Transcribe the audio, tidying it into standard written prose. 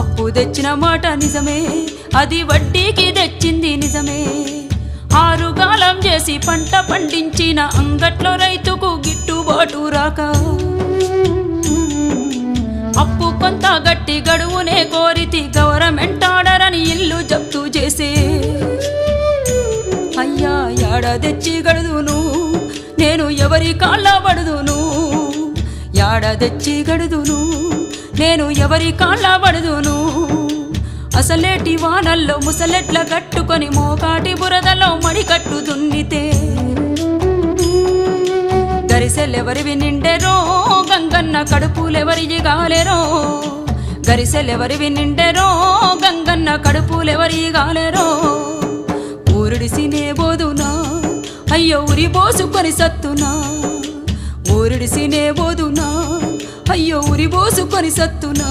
అప్పు తెచ్చిన మాట నిజమే, అది వడ్డీకి తెచ్చింది నిజమే. ఆరుగాలం చేసి పంట పండించిన అంగట్లో రైతుకు గిట్టుబాటు రాక అప్పు కొంత గట్టి గడువునే కోరితి గవర్నమెంట్ ఆర్డర్ అని ఇల్లు జప్తు చేసే. అయ్యా యాడ తెచ్చి గడుదును నేను ఎవరి కాళ్ళ పడుదును, యాడ తెచ్చి గడుదును నేను ఎవరి కాళ్ళ పడుదును. అసలేటి వానల్లో ముసలెట్ల కట్టుకొని మోకాటి బురదలో మడికట్టు దున్నితే గరిసెలెవరివి నిండెరో గంగన్న కడుపులెవరి గాలెరో, గరిసెలెవరివి నిండెరో గంగన్న కడుపులెవరి గాలెరో. ఊరుడిసినే బోదునా అయ్యో ఉరి పోసుకొని సత్తునా, ఊరుడిసినే బోదునా అయ్యో ఉరి పోసుకొని సత్తునా.